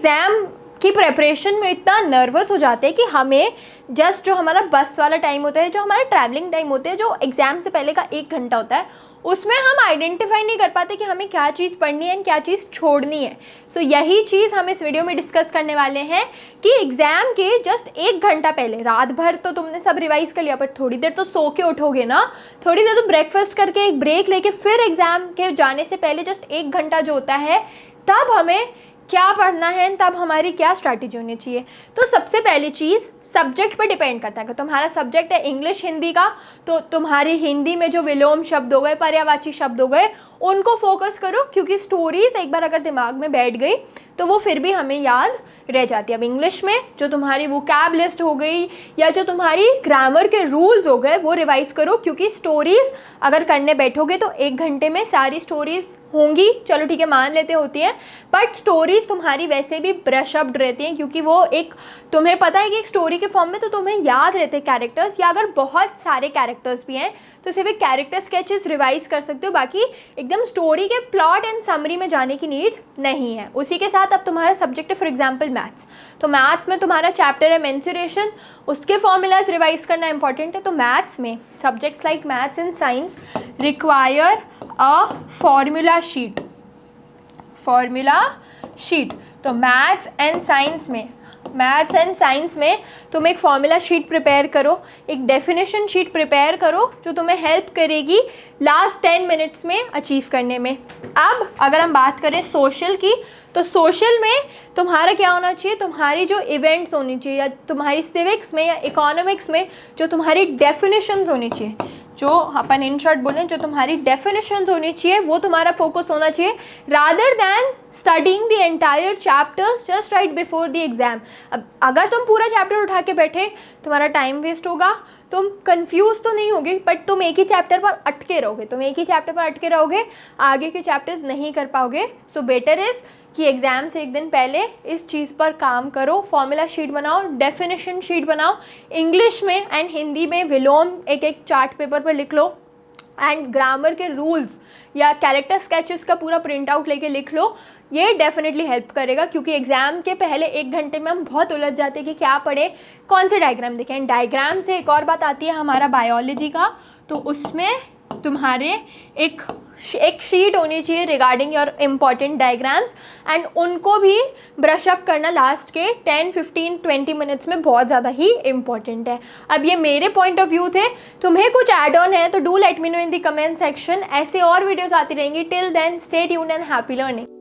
Exam की preparation में इतना नर्वस हो जाते हैं कि हमें जस्ट जो हमारा बस वाला टाइम होता है, जो हमारा ट्रैवलिंग टाइम होता है, जो एग्ज़ाम से पहले का 1 घंटा होता है, उसमें हम आइडेंटिफाई नहीं कर पाते कि हमें क्या चीज़ पढ़नी है एंड क्या चीज़ छोड़नी है। सो यही चीज़ हम इस वीडियो में डिस्कस करने वाले हैं कि एग्ज़ाम के जस्ट 1 घंटा पहले, रात भर तो तुमने सब रिवाइज़ कर लिया, पर थोड़ी देर तो सो के उठोगे ना, थोड़ी देर तो ब्रेकफास्ट करके एक ब्रेक लेके फिर एग्ज़ाम के जाने से पहले जस्ट 1 घंटा जो होता है, तब हमें क्या पढ़ना है, तब हमारी क्या स्ट्रैटेजी होनी चाहिए। तो सबसे पहली चीज़ सब्जेक्ट पर डिपेंड करता है कि तुम्हारा सब्जेक्ट है इंग्लिश हिंदी का, तो तुम्हारी हिंदी में जो विलोम शब्द हो गए, पर्यायवाची शब्द हो गए, उनको फोकस करो, क्योंकि स्टोरीज एक बार अगर दिमाग में बैठ गई तो वो फिर भी हमें याद रह जाती है। अब इंग्लिश में जो तुम्हारी वोकैब लिस्ट हो गई या जो तुम्हारी ग्रामर के रूल्स हो गए वो रिवाइज करो, क्योंकि स्टोरीज अगर करने बैठोगे तो 1 घंटे में सारी स्टोरीज होंगी, चलो ठीक है मान लेते होती हैं, बट स्टोरीज तुम्हारी वैसे भी ब्रश अप रहती हैं, क्योंकि वो एक तुम्हें पता है कि एक स्टोरी के फॉर्म में तो तुम्हें याद रहते हैं कैरेक्टर्स, या अगर बहुत सारे कैरेक्टर्स भी हैं तो सिर्फ एक कैरेक्टर स्केचेस रिवाइज कर सकते हो, बाकी एकदम स्टोरी के प्लॉट एंड समरी में जाने की नीड नहीं है। उसी के साथ अब तुम्हारा सब्जेक्ट है फॉर एग्जाम्पल मैथ्स, तो मैथ्स में तुम्हारा चैप्टर है मेंसुरेशन, उसके फॉर्मूलाज रिवाइज करना इंपॉर्टेंट है। तो मैथ्स में subjects like maths and science require a formula sheet. तो मैथ्स एंड साइंस में तुम एक फॉर्मूला शीट प्रिपेयर करो, एक डेफिनेशन शीट प्रिपेयर करो, जो तुम्हें हेल्प करेगी लास्ट 10 मिनट्स में अचीव करने में। अब अगर हम बात करें सोशल की, तो सोशल में तुम्हारा क्या होना चाहिए, तुम्हारी जो इवेंट्स होनी चाहिए, या तुम्हारी सिविक्स में या इकोनॉमिक्स में जो तुम्हारी डेफिनेशंस होनी चाहिए, जो अपन इन शॉर्ट बोलें जो तुम्हारी डेफिनेशंस होनी चाहिए, वो तुम्हारा फोकस होना चाहिए, rather than studying the entire chapters just right before the exam. अब अगर तुम पूरा चैप्टर उठा के बैठे, तुम्हारा टाइम वेस्ट होगा, तुम कंफ्यूज तो नहीं होगे, बट तुम एक ही चैप्टर पर अटके रहोगे, आगे के चैप्टर्स नहीं कर पाओगे। सो बेटर इज़ कि एग्ज़ाम से 1 दिन पहले इस चीज़ पर काम करो, फॉर्मूला शीट बनाओ, डेफिनेशन शीट बनाओ, इंग्लिश में एंड हिंदी में विलोम एक चार्ट पेपर पर लिख लो, एंड ग्रामर के रूल्स या कैरेक्टर स्केचेस का पूरा प्रिंट आउट लेके लिख लो। ये डेफिनेटली हेल्प करेगा, क्योंकि एग्ज़ाम के पहले 1 घंटे में हम बहुत उलझ जाते हैं कि क्या पढ़े, कौन से डायग्राम देखें। डायग्राम से एक और बात आती है हमारा बायोलॉजी का, तो उसमें तुम्हारे एक शीट होनी चाहिए regarding your important diagrams, and उनको भी ब्रश अप करना लास्ट के 10, 15, 20 मिनट्स में बहुत ज़्यादा ही इम्पॉर्टेंट है। अब ये मेरे पॉइंट ऑफ व्यू थे, तुम्हें कुछ ऐड ऑन है तो do let me know in the comment section. ऐसे और वीडियोस आती रहेंगी। Till then stay tuned and happy learning.